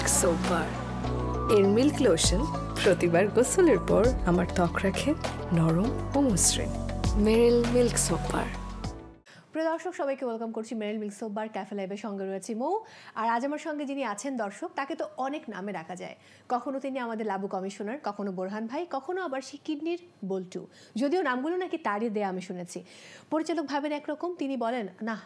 Milk soap bar. এর milk lotion প্রতিবার গোসলের পর আমার ত্বক রাখে নরম ও মসৃণ। মেরিল মিল্ক সোপ বার। প্রিয় দর্শক, সবাইকে ওয়েলকাম করছি মেরিল মিল্ক সোপ বার ক্যাফে লাইভের সঙ্গে রয়েছে মৌ। আর আজ আমার সঙ্গে যিনি আছেন দর্শক, তাকে তো অনেক নামে ডাকা যায়। কখনো তিনি আমাদের লাবু কমিশনার, কখনো বোরহান ভাই, কখনো আবার সে কিডনির বল্টু। যদিও নামগুলো নাকি তারই দেয়া আমি শুনেছি। পরিচালক ভাবেন একরকম, তিনি বলেন না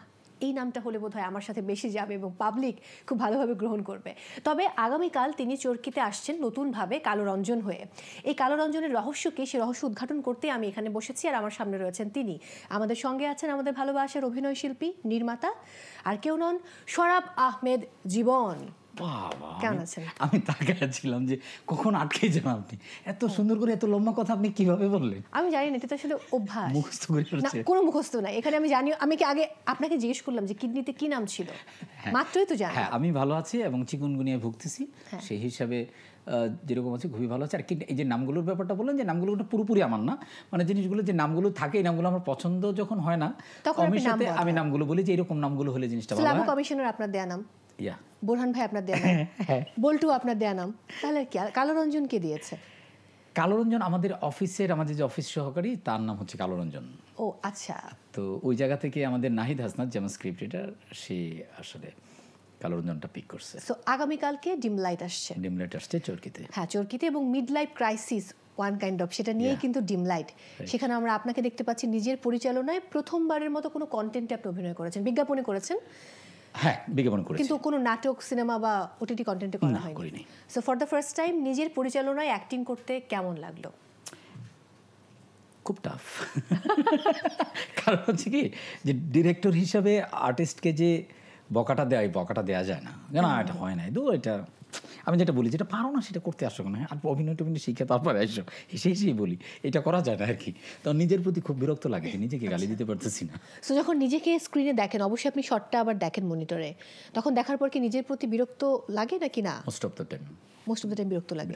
এই নামটা হলে বোধহয় আমার সাথে বেশি যাবে এবং পাবলিক খুব ভালোভাবে গ্রহণ করবে। তবে আগামীকাল তিনি চরকিতে আসছেন নতুনভাবে কালো রঞ্জন হয়ে। এই কালো রঞ্জনের রহস্য কি, সে রহস্য উদ্ঘাটন করতে আমি এখানে বসেছি। আর আমার সামনে রয়েছেন তিনি, আমাদের সঙ্গে আছেন আমাদের ভালোবাসার অভিনয় শিল্পী, নির্মাতা, আর কেউ নন সরাব আহমেদ জীবন। কেমন আছেন? আমি তাকাচ্ছিলাম যে কখন আটকে যান আপনি। এত সুন্দর করে এত লম্বা কথা আপনি কিভাবে বললেন? আমি জানি না, এটা তো আসলে অভ্যাস। মুখস্থ করে না, কোনো মুখস্থ নাই এখানে। আমি জানি, আমি কি আগে আপনাকে জিজ্ঞেস করলাম যে কিডনিতে কি নাম ছিল? মাত্রই তো জানি। হ্যাঁ, আমি ভালো আছি এবং চিকুনগুনিয়ায় ভুগতেছি। সেই হিসাবে যেরকম আছে খুবই ভালো আছে। আর কি এই যে নামগুলোর ব্যাপারটা বললেন, যে নামগুলো পুরোপুরি আমার না, মানে জিনিসগুলো যে নামগুলো থাকে এই নামগুলো আমার পছন্দ যখন হয় না কমিশনে আমি নামগুলো বলি যে এরকম নামগুলো হলে জিনিসটা ভালো হয়। কমিশনার আপনার দেয়া নাম, বোরহান ভাই আপনার দেয়া নাম, বল্টু আপনার দেয়া নাম, তাহলে কি কালো রঞ্জন কে দিয়েছে? কালো রঞ্জন আমাদের অফিসের, আমাদের যে অফিস সহকারী তার নাম হচ্ছে কালো রঞ্জন। ও আচ্ছা। তো ওই জায়গা থেকে আমাদের নাহিদ হাসনাত যেমন স্ক্রিপ্ট রিডার, সে আসলে কালো রঞ্জনটা পিক করছে। সো আগামীকালকে ডিম লাইট আসছে। ডিম লাইট আসছে চরকিতে। হ্যাঁ, চরকিতে, এবং mid life crisis one kind of, সেটা নিয়েই কিন্তু ডিম লাইট। সেখানে আমরা আপনাকে দেখতে পাচ্ছি নিজের পরিচালনায় প্রথমবারের মতো কোনো কন্টেন্টে আপনি অভিনয় করেছেন, বিজ্ঞাপনে করেছেন। হ্যাঁ, বিজ্ঞাপন করেছি, কিন্তু কোনো নাটক, সিনেমা বা ওটিটি কন্টেন্টে করা হয়নি। So for the first time নিজের পরিচালনায় অ্যাক্টিং করতে কেমন লাগলো? খুব টাফ। কারণ হচ্ছে কি, যে ডিরেক্টর হিসাবে আর্টিস্টকে যে বকাটা দেয়, বকাটা দেওয়া যায় না, না এটা হয় না, এটা আমি যেটা বলি, যেটা পারো না সেটা করতে আসো না, আর অভিনয় টভিনয় শিখে তারপরে আসো, হেসেই বলি এটা করা যায় না আর কি। তো নিজের প্রতি খুব বিরক্ত লাগে, নিজেকে গালি দিতে পারতেছি না। সো যখন নিজেকে স্ক্রিনে দেখেন, অবশ্যই আপনি শটটা আবার দেখেন মনিটরে, তখন দেখার পর কি নিজের প্রতি বিরক্ত লাগে নাকি না? মোস্ট অফ দ্য টাইম বিরক্ত লাগে।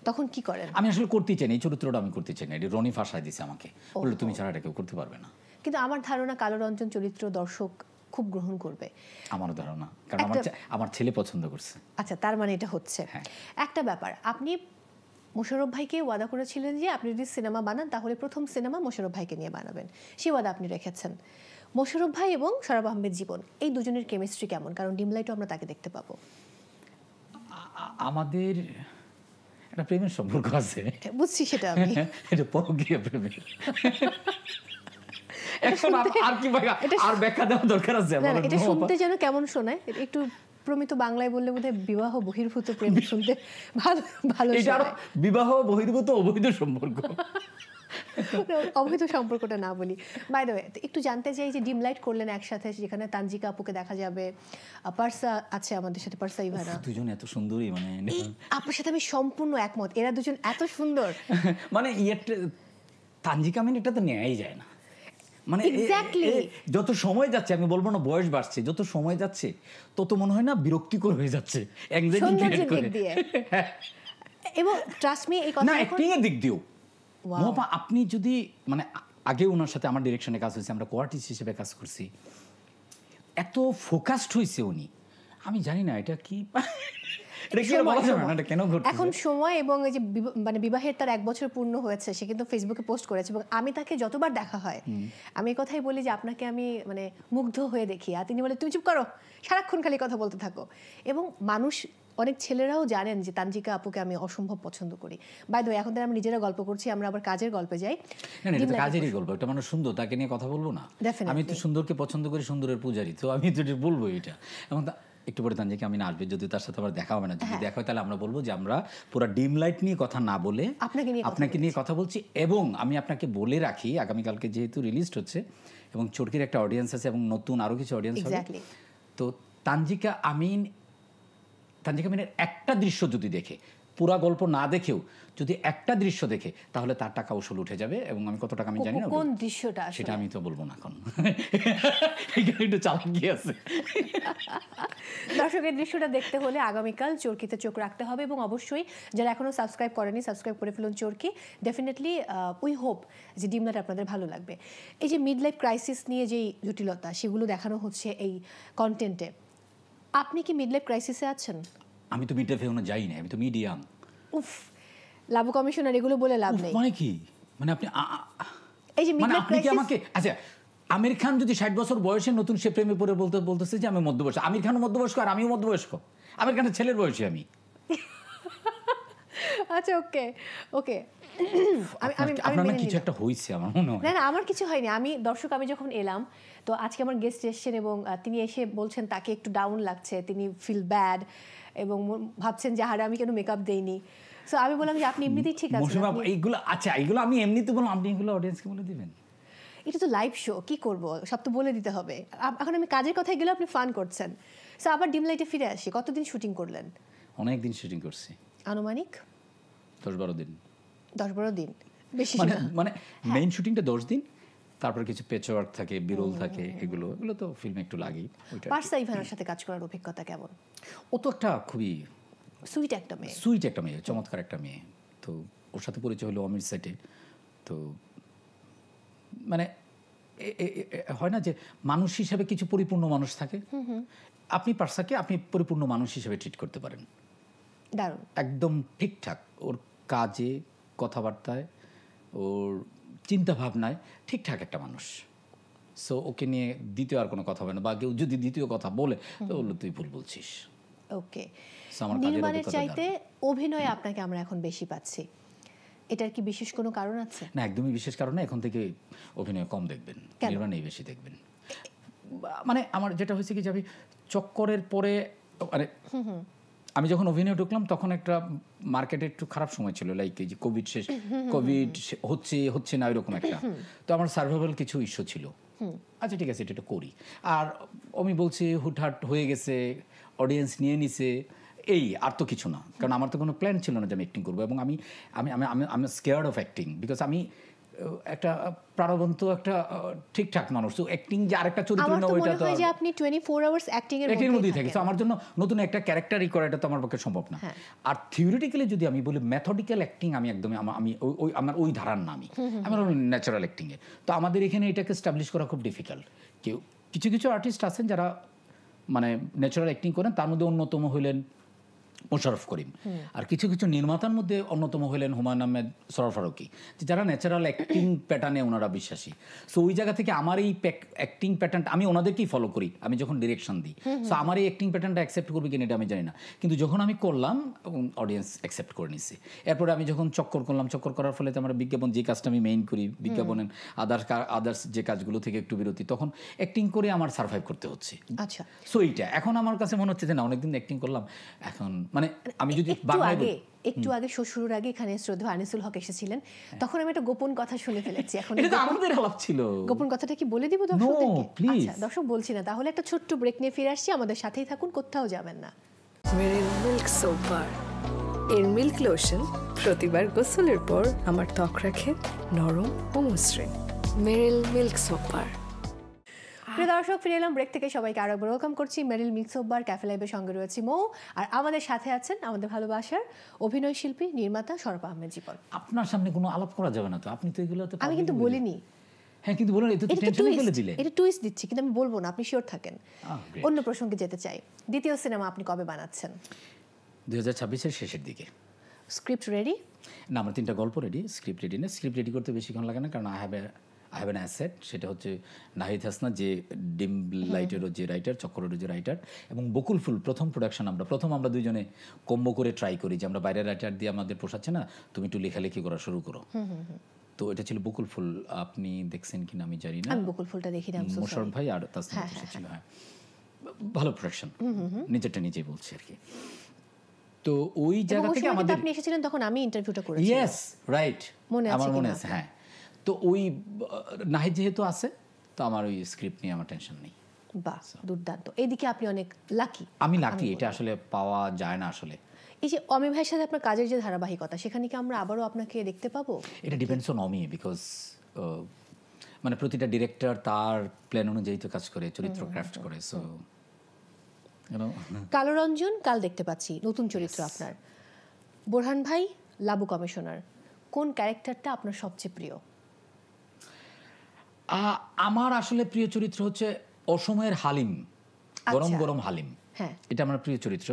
তখন কি করেন? আমি আসলে করতেই চাই না এই চরিত্রটা, আমি করতে চাই না। এটা রনি ফাঁসায় দিছে আমাকে, বললো তুমি ছাড়া এটা কেউ করতে পারবে না। কিন্তু আমার ধারণা কালো রঞ্জন চরিত্র দর্শক খুব গ্রহণ করবে। আমারও ধারণা, কারণ আমার ছেলে পছন্দ করছে। আচ্ছা, তার মানে এটা হচ্ছে একটা ব্যাপার। আপনি মোশাররফ ভাইকে ওয়াদা করেছিলেন যে আপনি যদি সিনেমা বানান তাহলে প্রথম সিনেমা মোশাররফ ভাইকে নিয়ে বানাবেন, সেই ওয়াদা আপনি রেখেছেন। মোশাররফ ভাই এবং সরাব আহমেদ জীবন, এই দুজনের কেমিস্ট্রি কেমন? কারণ ডিম লাইটও আমরা তাকে দেখতে পাবো। আমাদের একটা প্রেমের সম্পর্ক আছে, বুঝছি সেটা আমি। এটা পরকীয়া প্রেমের। এখন আর কি আর ব্যাখ্যা দেওয়া দরকার আছে? এটা শুনতে যেন কেমন শোনায়, একটু প্রমিত বাংলায় বললে বোধহয় বিবাহ বহির্ভূত প্রেম শুনতে ভালো। এটা আরো বিবাহ বহির্ভূত অবৈধ সম্পর্ক। অবৈধ সম্পর্কটা না বলি। বাই দ্য ওয়ে, একটু জানতে চাই যে ডিম লাইট করলেন একসাথে, যেখানে তানজিকা আপুকে দেখা যাবে, পারসা আছে আমাদের সাথে, পারসা ইভানা, দুজন এত সুন্দরী, মানে আপনার সাথে আমি সম্পূর্ণ একমত, এরা দুজন এত সুন্দর, মানে তানজিকা মিন এটা তো নেয়াই যায় না। মানে যত সময় যাচ্ছে, আমি বলবো না বয়স বাড়ছে, যত সময় যাচ্ছে তত মনে হয় না বিরক্তিকর হয়ে যাচ্ছে এবং ট্রাস্ট মি, এই কথা অ্যাক্টিং এর দিক দিয়েও আপনি যদি, মানে আগে ওনার সাথে আমার ডিরেকশনে কাজ হয়েছে, আমরা কোয়ার্টিস্ট হিসেবে কাজ করছি, এত ফোকাসড হয়েছে উনি, আমি জানি না এটা কি এখন সময়। এবং এই যে মানে বিবাহের তার 1 বছর পূর্ণ হয়েছে, সে কিন্তু ফেসবুকে পোস্ট করেছে, এবং আমি তাকে যতবার দেখা হয় আমি এই কথাই বলি যে আপনাকে আমি মানে মুগ্ধ হয়ে দেখি, আর তিনি বলে তুমি চুপ করো, সারাক্ষণ খালি কথা বলতে থাকো। এবং মানুষ, অনেক ছেলেরাও জানেন যে তানজিকা আপুকে আমি অসম্ভব পছন্দ করি। বাই দ্য ওয়ে, এখন তো আমরা নিজেরা গল্প করছি, আমরা আবার কাজের গল্পে যাই। কাজেরই গল্প, এটা মানে সুন্দর, তাকে নিয়ে কথা বলবো না? আমি তো সুন্দরকে পছন্দ করি, সুন্দরের পূজারি, তো আমি তো বলবো এটা। এবং একটু পরে তানজিকা আমি না আসবে, যদি তার সাথে আবার দেখা হবে না, যদি দেখা হয় তাহলে আমরা বলবো যে আমরা পুরো ডিম লাইট নিয়ে কথা না বলে আপনাকে নিয়ে কথা বলছি। এবং আমি আপনাকে বলে রাখি, আগামীকালকে যেহেতু রিলিজ হচ্ছে এবং চরকির একটা অডিয়েন্স আছে এবং নতুন আরো কিছু অডিয়েন্স হবে, তো তানজিকা মিনের একটা দৃশ্য যদি দেখে, পুরা গল্প না দেখেও যদি একটা দৃশ্য দেখে, তাহলে তার টাকা উসুল উঠে যাবে। এবং আমি কত টাকা আমি জানি না, কোন দৃশ্যটা সেটা আমি তো বলবো না এখন, একটু চালাকি আছে। দর্শকের দৃশ্যটা দেখতে হলে আগামীকাল চরকিতে চোখ রাখতে হবে, এবং অবশ্যই যারা এখনো সাবস্ক্রাইব করেনি সাবস্ক্রাইব করে ফেলুন চরকি। ডেফিনেটলি উই হোপ যে ডিম লাইট আপনাদের ভালো লাগবে। এই যে মিড লাইফ ক্রাইসিস নিয়ে যেই জটিলতা, সেগুলো দেখানো হচ্ছে এই কন্টেন্টে। আপনি কি মিড লাইফ ক্রাইসিসে আছেন? আমি তো মিড লাইফে যাই না, আমি তো মিডিয়াম। উফ, লাবু কমিশনার এগুলো বলে লাভ নেই। মানে কি, মানে আপনি এই যে মানে আপনি কি আমাকে, আচ্ছা আমির খান যদি 60 বছর বয়সে নতুন সে প্রেমে পড়ে বলতেছে যে আমি মধ্যবয়স্ক, আমির খানও মধ্যবয়স্ক আর আমিও মধ্যবয়স্ক, আমির খানের ছেলের বয়সী আমি। আচ্ছা ওকে ওকে, আপনার কিছু একটা হয়েছে আমার মনে হয়। না আমার কিছু হয়নি। আমি যখন এলাম, তো আজকে আমার গেস্ট এসেছেন এবং তিনি এসে বলছেন তাকে একটু ডাউন লাগছে, তিনি ফিল ব্যাড এবং ভাবছেন যে হারে আমি কেন মেকআপ দেইনি। সো আমি বললাম যে আপনি এমনিতেই ঠিক আছেন। এইগুলো আচ্ছা, এইগুলো আমি এমনিতে বললাম, আপনি এগুলো অডিয়েন্সকে বলে দিবেন? এটা তো লাইভ শো, কি করব, সব তো বলে দিতে হবে। এখন আমি কাজের কথায় গেলে আপনি ফান করছেন। সো আবার ডিম লাইটে ফিরে আসি, কতদিন শুটিং করলেন? অনেক দিন শুটিং করছি, আনুমানিক 10-12 দিন। 10-12 দিন বেশি মানে মেইন শুটিংটা 10 দিন, তারপর কিছু পেচওয়ার্ক থাকে, বিরল থাকে, এগুলো তো ফিল্মে একটু লাগেই। পারসা ইভানের সাথে কাজ করার অভিজ্ঞতা কেমন? ও তো একটা খুবই সুইট একটা মেয়ে, চমৎকার একটা মেয়ে। তো ওর সাথে পরিচয় হলো অমির সেটে। তো মানে হয় না যে মানুষ হিসাবে কিছু পরিপূর্ণ মানুষ থাকে, আপনি পারসাকে আপনি পরিপূর্ণ মানুষ হিসেবে ট্রিট করতে পারেন। দারুণ, একদম ঠিকঠাক, ওর কাজে, কথাবার্তায়, ওর চিন্তা ভাবনায় ঠিকঠাক একটা মানুষ। সো ওকে নিয়ে দ্বিতীয় আর কোনো কথা হবে না, বা কেউ যদি দ্বিতীয় কথা বলে তো বললো তুই ভুল বলছিস। ওকে, নির্মাণের চাইতে অভিনয়ে আপনাকে আমরা এখন বেশি পাচ্ছি, এটার কি বিশেষ কোনো কারণ আছে? না, একদমই বিশেষ কারণ না। এখন থেকে অভিনয় কম দেখবেন, নির্মাণেই বেশি দেখবেন। মানে আমার যেটা হয়েছে কি যে আমি চক্করের পরে, মানে আমি যখন অভিনয় ঢুকলাম তখন একটা মার্কেটে একটু খারাপ সময় ছিল, লাইক এই যে কোভিড হচ্ছে না এরকম একটা। তো আমার সার্ভাইভাল কিছু ইস্যু ছিল। আচ্ছা ঠিক আছে, এটা করি। আর আমি বলছি হুটহাট হয়ে গেছে, অডিয়েন্স নিয়ে নিছে, এই আর তো কিছু না। কারণ আমার তো কোনো প্ল্যান ছিল না যে আমি অ্যাক্টিং করবো, এবং আমি স্কেয়ার্ড অফ অ্যাক্টিং, বিকজ আমি একটা প্রাণবন্ত একটা ঠিকঠাক মানুষ। তো অ্যাক্টিং যে আরেকটা চরিত্র না, ওইটা তো আপনি 24 আওয়ার্স অ্যাক্টিং এর মধ্যেই থাকে। তো আমার জন্য নতুন একটা ক্যারেক্টারই করা, এটা তো আমার পক্ষে সম্ভব না। আর থিওরিটিক্যালি যদি আমি বলি মেথডিক্যাল অ্যাক্টিং, আমি একদমই আমার ওই ধারার না, আমার ন্যাচারাল অ্যাক্টিং এ। তো আমাদের এখানে এটাকে এস্টাবলিশ করা খুব ডিফিকাল্ট। কিছু আর্টিস্ট আছেন যারা মানে ন্যাচারাল অ্যাক্টিং করেন, তার মধ্যে অন্যতম হলেন মোশাররফ করিম, আর কিছু নির্মাতার মধ্যে অন্যতম হলেন হুমায়ুন আহমেদ, সরোয়ার ফারুকী, যারা ন্যাচারাল অ্যাক্টিং প্যাটার্নে ওনারা বিশ্বাসী। সো ওই জায়গা থেকে আমার এই অ্যাক্টিং প্যাটার্নটা আমি ওনাদেরকেই ফলো করি, আমি যখন ডিরেকশন দিই। সো আমার এই অ্যাক্টিং প্যাটার্নটা অ্যাকসেপ্ট করবে কিনা এটা আমি জানি না, কিন্তু যখন আমি করলাম অডিয়েন্স অ্যাকসেপ্ট করে নিছে। এরপরে আমি যখন চক্কর করার ফলে আমার বিজ্ঞাপন, যে কাজটা আমি মেইন করি, বিজ্ঞাপনের আদার্স যে কাজগুলো থেকে একটু বিরতি, তখন অ্যাক্টিং করে আমার সার্ভাইভ করতে হচ্ছে। আচ্ছা, সো এইটা এখন আমার কাছে মনে হচ্ছে যে না, অনেকদিন অ্যাক্টিং করলাম, এখন মানে আমি যদি একটু আগে শ্বশুর আগে এখানে শ্রদ্ধেয় আনিসুল হক এসেছিলেন, তখন আমি একটা গোপন কথা শুনে ফেলেছি। এখন এটা তো আমাদের আলাপ ছিল, গোপন কথাটা কি বলে দিব দর্শকদেরকে? আচ্ছা, দর্শক বলছি না, তাহলে একটা ছোট্ট ব্রেক নিয়ে ফিরে আসছি, আমাদের সাথেই থাকুন, কোথাও যাবেন না। মেরিল মিল্ক সোপ বার, এর মিল্ক লোশন প্রতিবার গোসলের পর আমার ত্বক রাখে নরম ও মসৃণ। মেরিল মিল্ক সোপ বার। প্রিয় দর্শক, ফিরে এলাম ব্রেক থেকে, সবাইকে আরো একবার ওয়েলকাম করছি। মেরিল মিল্ক সোপ বার ক্যাফে লাইভের সঙ্গে রয়েছে মৌ, আর আমাদের সাথে আছেন আমাদের ভালোবাসার অভিনয় শিল্পী, নির্মাতা শরফ আহমেদ জীবন। আপনার সামনে কোনো আলাপ করা যাবে না তো, আপনি তো এগুলো তো আমি কিন্তু বলিনি। হ্যাঁ, কিন্তু বলেন, এটা তো টেনশন ফেলে দিলে। এটা টুইস্ট দিচ্ছি, কিন্তু আমি বলবো না, আপনি শিওর থাকেন। অন্য প্রসঙ্গে যেতে চাই, দ্বিতীয় সিনেমা আপনি কবে বানাচ্ছেন? 2026-এর শেষের দিকে। Script ready? না, আমার 3টা গল্প রেডি, স্ক্রিপ্ট রেডি না। স্ক্রিপ্ট রেডি করতে বেশিক্ষণ লাগে না, কারণ আই হ্যাভ অ্যান অ্যাসেট, সেটা হচ্ছে নাহিদ হাসনা, যে ডিম লাইটেরও যে রাইটার, চক্করেরও যে রাইটার, এবং বকুল ফুল প্রথম প্রোডাকশন আমরা দুজনে কম্বো করে ট্রাই করি যে আমরা বাইরের রাইটার দিয়ে আমাদের পোষাচ্ছে না, তুমি একটু লেখালেখি করা শুরু করো। তো এটা ছিল বকুল ফুল, আপনি দেখছেন কিনা আমি জানি না। আমি বকুল ফুলটা দেখি না, মোশাররফ ভাই আর তাসনিম ছিল। হ্যাঁ, ভালো প্রোডাকশন, নিজেরটা নিজেই বলছি আর কি। তো ওই জায়গা থেকে আমাদের, আপনি এসেছিলেন তখন আমি ইন্টারভিউটা করেছি। ইয়েস, রাইট, আমার মনে আছে। হ্যাঁ, তো ওই নাহিদ যেহেতু আছে, তো আমার ওই স্ক্রিপ্ট নিয়ে আমার টেনশন নেই। বাহ, দুর্দান্ত। এইদিকে আপনি অনেক লাকি। আমি লাকি, এটা আসলে পাওয়া যায় না আসলে। এই যে অমি ভাইয়ের সাথে আপনার কাজের যে ধারাবাহিকতা, সেখানে কি আমরা আবারও আপনাকে দেখতে পাবো? এটা ডিপেন্ডস অন অমি, বিকজ মানে প্রতিটা ডিরেক্টর তার প্ল্যান অনুযায়ী তো কাজ করে, চরিত্র ক্রাফট করে। সো কালো রঞ্জন কাল দেখতে পাচ্ছি, নতুন চরিত্র আপনার। বোরহান ভাই, লাবু কমিশনার, কোন ক্যারেক্টারটা আপনার সবচেয়ে প্রিয়? আমার আসলে প্রিয় চরিত্র হচ্ছে অসময়ের হালিম, গরম গরম হালিম। এটা আমার প্রিয় চরিত্র।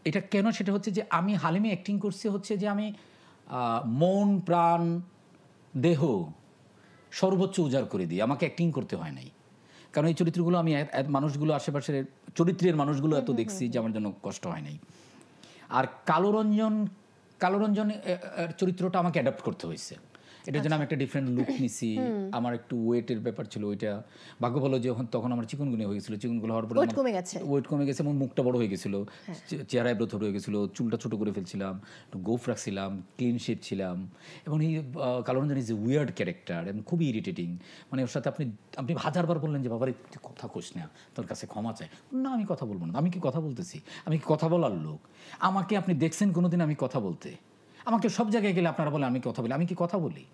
এটা কেন, সেটা হচ্ছে যে আমি হালিমে অ্যাক্টিং করছি হচ্ছে যে আমি মন প্রাণ দেহ সর্বোচ্চ উজাড় করে দিই, আমাকে অ্যাক্টিং করতে হয় নাই। কারণ এই চরিত্রগুলো আমি মানুষগুলো আশেপাশের চরিত্রের মানুষগুলো এত দেখছি যে আমার জন্য কষ্ট হয় নাই। আর কালোরঞ্জন চরিত্রটা আমাকে অ্যাডাপ্ট করতে হয়েছে, এটার জন্য আমি একটা ডিফারেন্ট লুক নিছি, আমার একটু ওয়েটের ব্যাপার ছিল, ওইটা ভাগ্য ভালো যে তখন আমার চিকনগুনিয়া হয়ে গেছিল, চিকনগুলো হওয়ার পরে ওয়েট কমে গেছে এবং মুখটা বড় হয়ে গেছিল, চেহারা আইব্রো ছোট হয়ে গেছিল, চুলটা ছোট করে ফেলছিলাম, একটু গোফ রাখছিলাম, ক্লিন শেপ ছিলাম। এবং এই কালোরঞ্জন ইজ এ উইয়ার্ড ক্যারেক্টার এবং খুবই ইরিটেটিং। মানে ওর সাথে আপনি হাজারবার বললেন যে বাবার তুই কথা কোস না, তোর কাছে ক্ষমা চাই না, আমি কথা বলবো না, আমি কি কথা বলতেছি, আমি কি কথা বলার লোক? আমাকে আপনি দেখছেন কোনোদিন আমি কথা বলতে? আমাকে সব জায়গায় গেলে আপনারা বলে আমি কথা বলি, আমি কি কথা বলি?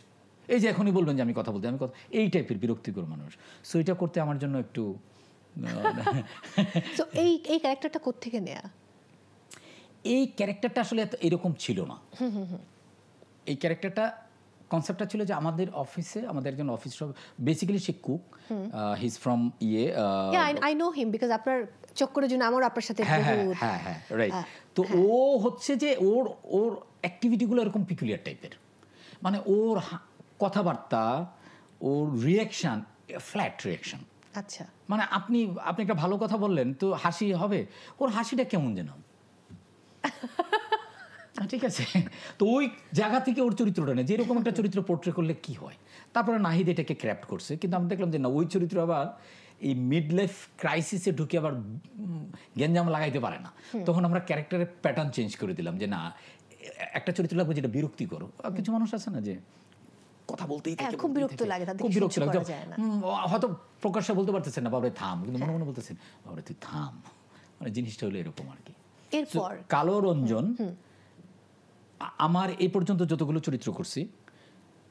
এই যে এখনই বলবেন যে আমি কথা বলতে, আমি কথা, এই টাইপের বিরক্তিকর মানুষ। সো এটা করতে আমার জন্য একটু এই ক্যারেক্টারটা কোত্থেকে নেয়া? এই ক্যারেক্টারটা আসলে এরকম ছিল না। এই ক্যারেক্টারটা কনসেপ্টটা ছিল যে আমাদের অফিসে, আমাদের একজন office, basically say cook, he is from I know him because আপনার চক্করের জন্য আমার আপনার সাথে হ্যাঁ রাইট। তো ও হচ্ছে যে ওর অ্যাক্টিভিটিগুলো এরকম পিকুলিয়ার টাইপের, মানে ওর কথাবার্তা, ওর রিয়াকশন ফ্ল্যাট রিয়াকশন। আচ্ছা, মানে আপনি একটা ভালো কথা বললেন তো হাসি হবে, ওর হাসিটা কেমন যেন ঠিক আছে। তো ওই জায়গা থেকে ওর চরিত্রটা নেই, যেরকম একটা চরিত্র পোর্ট্রে করলে কি হয়। তারপরে নাহিদ এটাকে ক্র্যাপ্ট করছে, কিন্তু আমি দেখলাম যে না, ওই চরিত্র আবার এই মিড লাইফ ক্রাইসিসে ঢুকে আবার গ্যাঞ্জাম লাগাইতে পারে না। তখন আমরা ক্যারেক্টারের প্যাটার্ন চেঞ্জ করে দিলাম যে না, একটা চরিত্র লাগবে যেটা বিরক্তি করো। কিছু মানুষ আছে না যে কথা বলতেই থাকে, খুব বিরক্ত লাগে, হয়তো প্রকাশ্যে বলতে পারতেছেন না বাবা থাম, কিন্তু মনে মনে বলতেছেন বাবা তুই থাম, মানে জিনিসটা হলো এরকম আর কি। এরপর কালোরঞ্জন আমার এই পর্যন্ত যতগুলো চরিত্র করছি,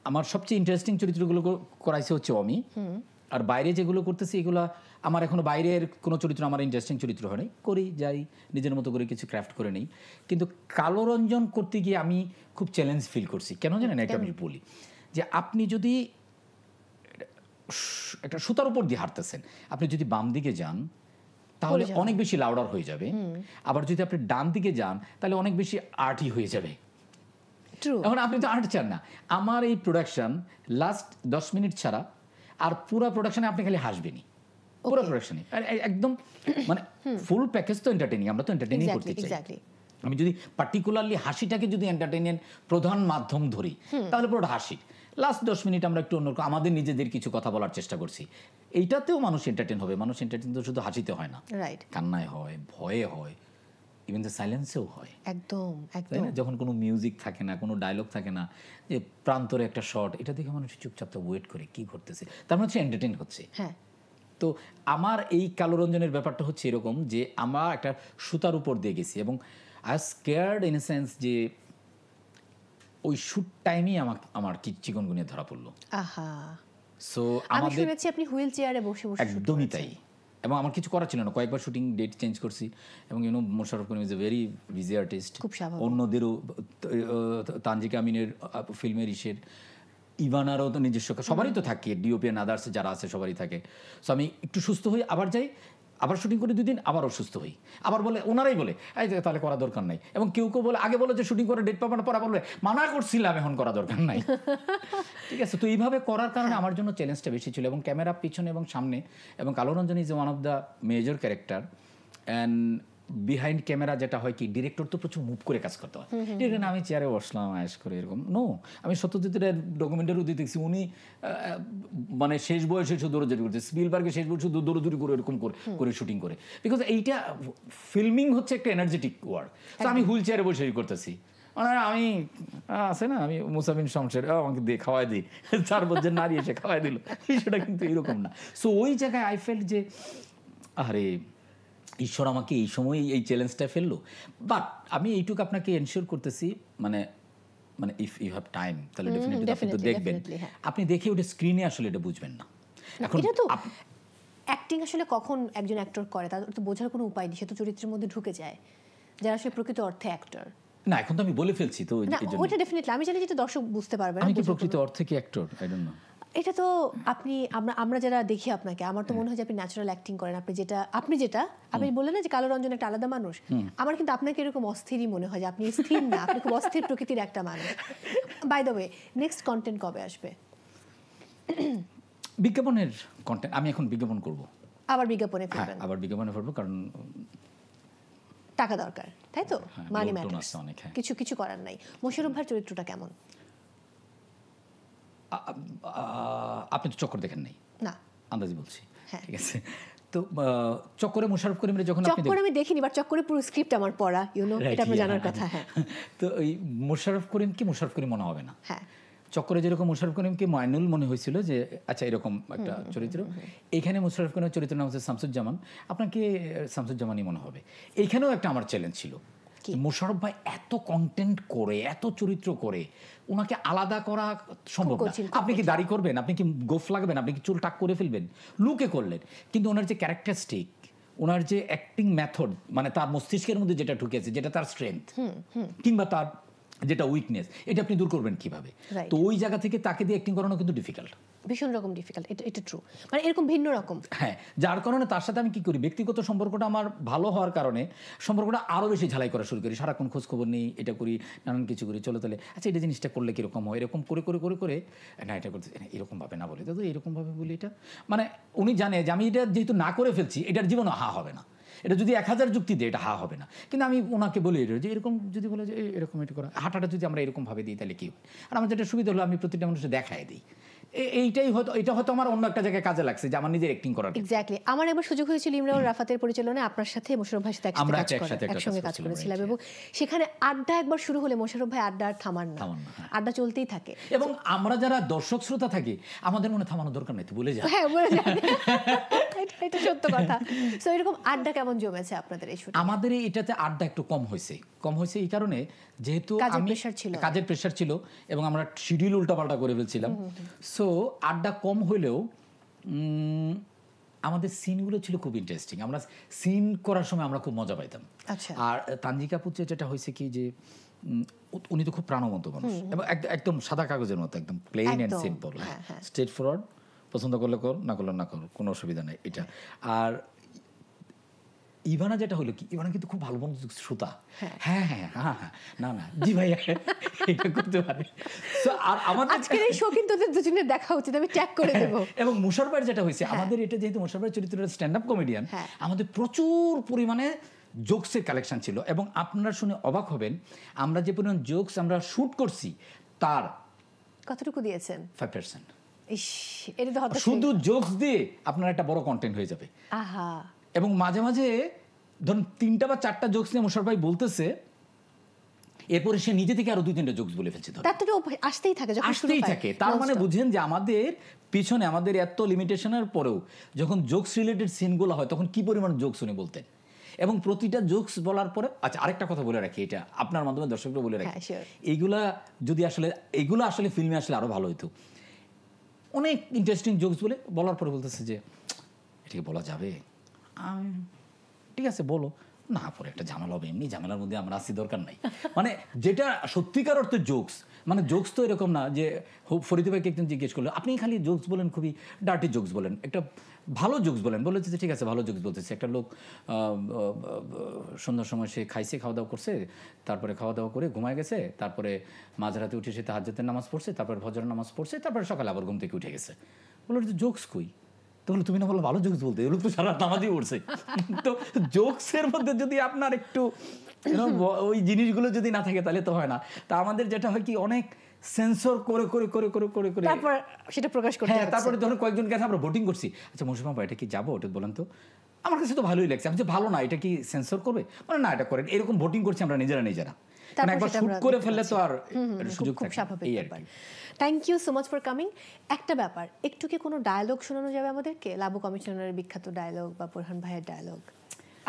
আমার সবচেয়ে ইন্টারেস্টিং চরিত্রগুলো করাইছে হচ্ছে অমি। আর বাইরে যেগুলো করতেছি এগুলো আমার এখনো বাইরের কোনো চরিত্র আমার ইন্টারেস্টিং চরিত্র হয় নাই, করি যাই নিজের মতো করে কিছু ক্রাফট করে নেই। কিন্তু কালোরঞ্জন করতে গিয়ে আমি খুব চ্যালেঞ্জ ফিল করছি। কেন জানেন, এটা আমি বলি যে আপনি যদি একটা সুতার উপর দিয়ে হাঁটতেছেন, আপনি যদি বাম দিকে যান তাহলে অনেক বেশি লাউডার হয়ে যাবে, আবার যদি আপনি ডান দিকে যান তাহলে অনেক বেশি আর্টই হয়ে যাবে। এখন আপনি তো আর্ট চান না। আমার এই প্রোডাকশন লাস্ট 10 মিনিট ছাড়া আর পুরো প্রোডাকশনে আপনি খালি হাসবেনই, পুরো প্রোডাকশনে একদম মানে ফুল প্যাকেজ তো এন্টারটেইনিং, আমরা তো এন্টারটেইনিং করতে চাই। আমি যদি পার্টিকুলারলি হাসিটাকে যদি এন্টারটেইনের প্রধান মাধ্যম ধরি তাহলে পুরোটা হাসি। লাস্ট 10 মিনিট আমরা একটু অন্যরকম আমাদের নিজেদের কিছু কথা বলার চেষ্টা করছি, এইটাতেও মানুষ এন্টারটেইন হবে। মানুষ এন্টারটেইন তো শুধু হাসিতে হয় না, কান্নায় হয়, ভয়ে হয়, ইভেন দ্য সাইলেন্সেও হয়। একদম যখন কোনো মিউজিক থাকে না, কোনো ডায়লগ থাকে না, যে প্রান্তরে একটা শর্ট, এটা দেখে মানুষ চুপচাপ ওয়েট করে কি ঘটতেছে, তার মানে হচ্ছে এন্টারটেইন হচ্ছে। তো আমার এই কালোরঞ্জনের ব্যাপারটা হচ্ছে এরকম যে আমরা একটা সুতার উপর দিয়ে গেছি এবং I was scared in a sense যে ওই শুট টাইমেই আমার চিকনগুনিয়া ধরা পড়লো। সো আমি শুনেছি আপনি হুইল চেয়ারে বসে বসে, একদমই তাই। এবং আমার কিছু করা ছিল না, কয়েকবার শুটিং ডেট চেঞ্জ করছি। এবং you know Mosharraf Karim is a very busy artist, অন্যদেরও তানজিকা আমিনের ফিল্মের ইভানারও তো নিজস্ব, সবারই তো থাকে, ডিওপি এন্ড আদার্স যারা আছে সবারই থাকে। সো আমি একটু সুস্থ হই, আবার যাই, আবার শুটিং করে 2 দিন, আবার অসুস্থ হই, আবার বলে ওনারাই বলে এই তাহলে করা দরকার নাই। এবং কেউ বলে আগে বলে যে শুটিং করে ডেট পাবো না, পরে বলবে মানা করছিলাম এখন করা দরকার নাই। ঠিক আছে, তো এইভাবে করার কারণে আমার জন্য চ্যালেঞ্জটা বেশি ছিল। এবং ক্যামেরা পিছনে এবং সামনে, এবং Kaloranjan is one of the major character. And behind camera যেটা হয় কি, ডিরেক্টর তো প্রচুর মুভ করে কাজ করতে হয়। ডিরেক্টর আমি চেয়ারে বসলাম আয়েস করে এরকম নো। আমি সত্যজিতের ডকুমেন্টারিও দেখছি, উনি মানে শেষ বয়সে শুধু দৌড়াদৌড়ি করছে, স্পিলবার্গের শেষ বয়সে শুধু দৌড়াদৌড়ি করে এরকম করে শুটিং করে, বিকজ এইটা ফিল্মিং হচ্ছে একটা এনার্জেটিক ওয়ার্ক। তো আমি হুইল চেয়ারে বসে করতেছি, মানে আমি আছে না, আমি মুসাফিন শমশের আমাকে দিয়ে খাওয়াই দিই, 4 বছর নারী এসে খাওয়াই দিল, সেটা কিন্তু এরকম না। সো ওই জায়গায় আই ফেল্ট যে আরে ঈশ্বর আমাকে এই সময় এই চ্যালেঞ্জটা ফেললো। বাট আমি এইটুকু আপনাকে এনশিওর করতেছি, মানে ইফ ইউ হ্যাভ টাইম তাহলে ডেফিনেটলি আপনি তো দেখবেন, আপনি দেখে ওটা স্ক্রিনে আসলে এটা বুঝবেন না। এখন অ্যাক্টিং আসলে কখন একজন অ্যাক্টর করে তার তো বোঝার কোনো উপায় নেই, সে তো চরিত্রের মধ্যে ঢুকে যায়, যারা আসলে প্রকৃত অর্থে অ্যাক্টর না। এখন তো আমি বলে ফেলছি, তো ওইটা ডেফিনেটলি আমি জানি যেটা দর্শক বুঝতে পারবে না। আমি কি প্রকৃত অর্থে কি অ্যাক্টর? I don't know. এটা তো আমরা যারা দেখি আপনাকে, আমার তো মনে হয় যে আপনি ন্যাচারাল অ্যাক্টিং করেন। আপনি বললেন না যে কালো রঞ্জন একটা আলাদা মানুষ, আমার কিন্তু আপনাকে এরকম অস্থিরই মনে হয় যে আপনি স্থির না, আপনি খুব অস্থির প্রকৃতির একটা মানুষ। By the way, next content কবে আসবে? বিজ্ঞাপনের কন্টেন্ট আমি এখন বিজ্ঞাপন করব। আবার বিজ্ঞাপনে ফেলবেন? আবার বিজ্ঞাপনে ফেলবো, কারণ টাকা দরকার, তাই তো? মানি ম্যাটার্স, কিছু কিছু করার নাই। মোশাররফ ভাইয়ের চরিত্রটা কেমন? আপনি তো চক্কর দেখেন নাই? না, আন্দাজি বলছি। ঠিক আছে, তো চক্করে মোশাররফ করিমের যখন চক্কর আমি দেখিনি, বাট চক্করে পুরো স্ক্রিপ্ট আমার পড়া, এটা আপনার জানার কথা। হ্যাঁ, তো ওই মোশাররফ করিম কি মোশাররফ করিম মনে হবে না। হ্যাঁ, চক্করে যেরকম মোশাররফ করিমকে মাইনুল মনে হয়েছিল যে আচ্ছা এরকম একটা চরিত্র, এইখানে মোশাররফ করিমের চরিত্র নাম হচ্ছে শামসুজ্জামান, আপনাকে শামসুজ্জামানই মনে হবে। এইখানেও একটা আমার চ্যালেঞ্জ ছিল, মোশাররফ ভাই এত কন্টেন্ট করে, এত চরিত্র করে, ওনাকে আলাদা করা সম্ভব না। আপনি কি দাড়ি করবেন, আপনি কি গোফ লাগাবেন, আপনি কি চুল টাক করে ফেলবেন, লুকে করলেন, কিন্তু ওনার যে ক্যারেক্টারিস্টিক, ওনার যে অ্যাক্টিং মেথড, মানে তার মস্তিষ্কের মধ্যে যেটা ঢুকেছে, যেটা তার স্ট্রেংথ কিংবা তার যেটা উইকনেস, এটা আপনি দূর করবেন কিভাবে? তো ওই জায়গা থেকে তাকে দিয়ে অ্যাক্টিং করানো কিন্তু ডিফিকাল্ট, ভীষণ রকম ডিফিকাল্ট। এটা ট্রু, মানে এরকম ভিন্ন রকম। হ্যাঁ, যার কারণে তার সাথে আমি কি করি, ব্যক্তিগত সম্পর্কটা আমার ভালো হওয়ার কারণে সম্পর্কটা আরও বেশি ঝালাই করা শুরু করি, সারাক্ষণ খোঁজ খবর নেই, এটা করি, নানান কিছু করি, চলো তাহলে আচ্ছা এটা জিনিসটা করলে কীরকম হয়, এরকম করে করে করে করে না এটা করতে এরকমভাবে না বলি, তো এরকমভাবে বলি, এটা মানে উনি জানে যে আমি এটা যেহেতু না করে ফেলছি, এটার জীবনও হা হবে না, এটা যদি 1000 যুক্তি দেয় এটা হা হবে না, কিন্তু আমি ওনাকে বলি যে এরকম যদি বলে যে এরকম এটা করা, হাঁটাটা যদি আমরা এরকমভাবে দিই তাহলে কী হয়। আর আমার যেটা সুবিধা হলো আমি প্রতিটা মানুষকে দেখাই দিই, এটা হয়তো আমার অন্য একটা জায়গায় কাজে লাগছে যে আমার নিজের অ্যাক্টিং করার। এক্স্যাক্টলি, আমার একবার সুযোগ হয়েছিল ইমরান রাফাতের পরিচালনায় আপনার সাথে মোশাররফ ভাইয়ের সাথে একসঙ্গে কাজ করেছিলাম, এবং সেখানে আড্ডা একবার শুরু হলে মোশাররফ ভাই আড্ডা আর থামান না, আড্ডা চলতেই থাকে। এবং আমরা যারা দর্শক শ্রোতা থাকি আমাদের মনে থামানোর দরকার নেই, তো বলে যায়। হ্যাঁ, বলে যায়, এটা সত্য কথা। সো এরকম আড্ডা কেমন জমেছে আপনাদের এই শুটিং? আমাদের এটাতে আড্ডা একটু কম হয়েছে এই কারণে যেহেতু কাজের প্রেশার ছিল এবং আমরা শিডিউল উল্টাপাল্টা করে ফেলছিলাম, সো আড্ডা কম হইলেও আমাদের সিনগুলো ছিল খুব ইন্টারেস্টিং, আমরা সিন করার সময় আমরা খুব মজা পাইতাম। আর তানজিকা পুত্রে যেটা হয়েছে কি যে উনি তো খুব প্রাণবন্ত মানুষ এবং একদম সাদা কাগজের মতো, একদম plain and simple, straight forward, পছন্দ করলে কর, না করলে না কর, কোনো অসুবিধা নেই এটা। আর ইভানা যেটা হলো কি, ইভানা কিন্তু খুব ভালো মনোযোগ শ্রোতা। হ্যাঁ হ্যাঁ হ্যাঁ হ্যাঁ, না না জি ভাই এটা করতে পারে। আর আমাদের আজকের এই শো কিন্তু ওদের দুজনের দেখা উচিত, আমি ট্যাগ করে দেব। এবং মোশাররফের যেটা হয়েছে, আমাদের এটা যেহেতু মোশাররফের চরিত্রটা স্ট্যান্ড আপ কমেডিয়ান, আমাদের প্রচুর পরিমাণে জোকসের কালেকশন ছিল, এবং আপনারা শুনে অবাক হবেন আমরা যে পরিমাণ জোকস আমরা শুট করছি তার কতটুকু দিয়েছেন? 5%। এটা তো হতাশ, শুধু জোকস দিয়ে আপনার একটা বড় কন্টেন্ট হয়ে যাবে। আহা, এবং মাঝে মাঝে ধরুন 3টা বা 4টা জোকস নিয়ে মোশাররফ ভাই বলতেছে, এরপরে সে নিজে থেকে আরো 2-3টা জোকস বলে ফেলছে, আসতেই থাকে। তার মানে বুঝেন যে আমাদের পিছনে আমাদের এত লিমিটেশনের পরেও যখন জোকস রিলেটেড সিনগুলো হয় তখন কি পরিমাণ জোকস উনি বলতেন, এবং প্রতিটা জোকস বলার পরে আচ্ছা আরেকটা কথা বলে রাখি, এটা আপনার মাধ্যমে দর্শকরা বলে রাখি, এইগুলা আসলে ফিল্মে আসলে আরো ভালো হতো। অনেক ইন্টারেস্টিং জোকস বলার পরে বলতেছে যে এটাকে বলা যাবে, ঠিক আছে বলো না, পরে একটা ঝামেলা হবে, এমনি ঝামেলার মধ্যে আমরা আসি, দরকার নাই। মানে যেটা সত্যিকার অর্থে জোকস, মানে জোকস তো এরকম না যে ফরিদ ভাইকে একজন জিজ্ঞেস করলো আপনি খালি জোকস বলেন, খুবই ডার্টি জোকস বলেন, একটা ভালো জোকস বলেন, বলেছে যে ঠিক আছে ভালো জোকস বলতেছে। একটা লোক সন্ধ্যার সময় সে খাইছে, খাওয়া দাওয়া করছে, তারপরে খাওয়া দাওয়া করে ঘুমায় গেছে, তারপরে মাঝরাতে উঠে সে তাহাজ্জুদের নামাজ পড়ছে, তারপরে ফজরের নামাজ পড়ছে, তারপরে সকালে আবার ঘুম থেকে উঠে গেছে। বললো যে জোকস কই? তাহলে তুমি না বলো ভালো জোকস বলতে, এগুলো তো সারা নামাজই পড়ছে। তো জোকসের মধ্যে যদি আপনার একটু ওই জিনিসগুলো যদি না থাকে তাহলে তো হয় না। তা আমাদের যেটা হয় কি, অনেক সেন্সর করে করে করে করে করে করে তারপর সেটা প্রকাশ করতে, হ্যাঁ, তারপরে ধরুন কয়েকজন কাছে আমরা ভোটিং করছি, আচ্ছা মোশাররফ ভাই এটা কি যাবো, ওটা বলেন তো, আমার কাছে তো ভালোই লাগছে, আমি যে ভালো না এটা কি সেন্সর করবে, মানে না এটা করেন, এরকম ভোটিং করছি আমরা নিজেরা, মানে একবার শুট করে ফেললে তো আর সুযোগ থাকে, এই আর কি। Thank you so much for coming. একটা ব্যাপার, একটু কি কোনো ডায়ালগ শোনানো যাবে আমাদেরকে? লাবু কমিশনারের বিখ্যাত ডায়ালগ বা বোরহান ভাইয়ের ডায়ালগ,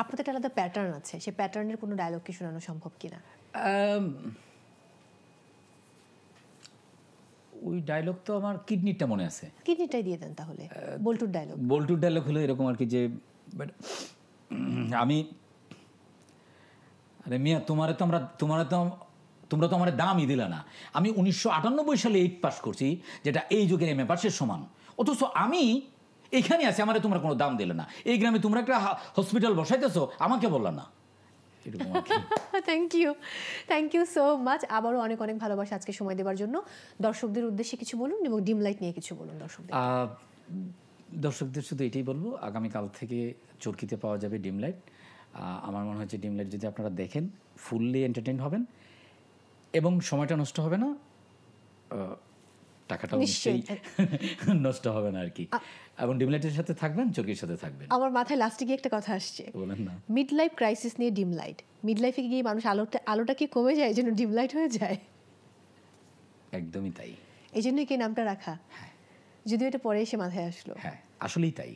আপনাদের একটা আলাদা প্যাটার্ন আছে, সেই প্যাটার্নের কোনো ডায়ালগ কি শোনানো সম্ভব কিনা? ওই ডায়লগ তো আমার কিডনিটা মনে আছে, কিডনিটাই দিয়ে দেন তাহলে। বল্টুর ডায়লগ হলো এরকম আর কি যে, আরে মিয়া তোমারে তোমরা তো আমার দামই দিলে না। আমি 1998 সালে 8 পাস করছি, যেটা এই যুগের MA পাসের সমান, অথচ আমি এখানে আছি, আমারে তোমরা কোনো দাম দিলে না। এই গ্রামে তোমরা একটা হসপিটাল বসাইতেছো, আমাকে বললা না। Thank you so much. আবারও অনেক অনেক ভালোবাসা আজকে সময় দেওয়ার জন্য। দর্শকদের উদ্দেশ্যে কিছু বলুন এবং ডিম লাইট নিয়ে কিছু বলুন দর্শকদের শুধু এটাই বলবো, আগামীকাল থেকে চরকিতে পাওয়া যাবে ডিম লাইট। আমার মনে হচ্ছে ডিম লাইট যদি আপনারা দেখেন ফুললি এন্টারটেইন হবেন এবং সময়টা নষ্ট হবে না, টাকাটাও নিশ্চয়ই নষ্ট হবে না আর কি। এবং ডিম লাইটের সাথে থাকবেন, চরকির সাথে থাকবেন। আমার মাথায় লাস্টে গিয়ে একটা কথা আসছে, বলেন না। মিড লাইফ ক্রাইসিস নিয়ে ডিম লাইট। মিড লাইফে গিয়ে মানুষ আলোটা কি কমে যায়, এই জন্য ডিম লাইট হয়ে যায়? একদমই তাই, এই জন্যই কি নামটা রাখা? যদিও এটা পরে এসে মাথায় আসলো। হ্যাঁ, আসলেই তাই।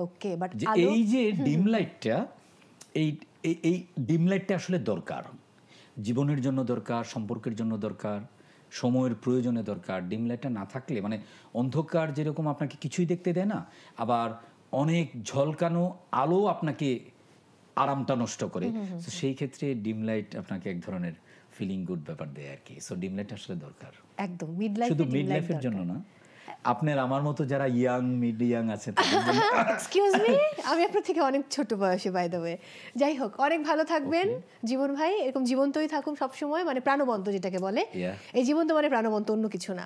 ওকে, বাট এই যে ডিম লাইটটা, এই ডিম লাইটটা আসলে দরকার, জীবনের জন্য দরকার, সম্পর্কের জন্য দরকার, সময়ের প্রয়োজনে দরকার। ডিম লাইটটা না থাকলে মানে অন্ধকার যেরকম আপনাকে কিছুই দেখতে দেয় না, আবার অনেক ঝলকানো আলো আপনাকে আরামটা নষ্ট করে। সেই ক্ষেত্রে ডিম লাইট আপনাকে এক ধরনের ফিলিং গুড ব্যাপার দেয় আর কি। সো ডিম লাইট আসলে দরকার একদম, মিড লাইফ, শুধু মিড লাইফের জন্য না, আপনার আমার মতো যারা ইয়াং মিড ইয়াং আছে। এক্সকিউজ মি, আমি আপনার থেকে অনেক ছোট বয়সে বাই দ্য ওয়ে। যাই হোক, অনেক ভালো থাকবেন জীবন ভাই, এরকম জীবন্তই থাকুন সবসময়, মানে প্রাণবন্ত যেটাকে বলে। এই জীবন্ত মানে প্রাণবন্ত, অন্য কিছু না।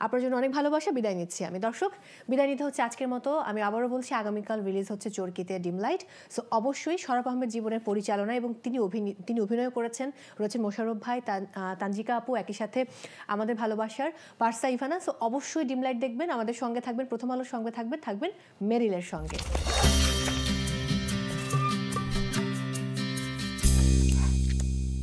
আপনার জন্য অনেক ভালোবাসা, বিদায় নিচ্ছি আমি। দর্শক, বিদায় নিতে হচ্ছে আজকের মতো। আমি আবারও বলছি, আগামীকাল রিলিজ হচ্ছে চরকিতে ডিম লাইট। সো অবশ্যই শরাফ আহমেদ জীবনের পরিচালনা এবং তিনি অভিনয় করেছেন, রয়েছেন মোশাররফ ভাই, তানজিকা আপু, একই সাথে আমাদের ভালোবাসার পারসা ইভানা। সো অবশ্যই ডিম লাইট দেখবেন, আমাদের সঙ্গে থাকবেন, প্রথম আলোর সঙ্গে থাকবেন মেরিলের সঙ্গে।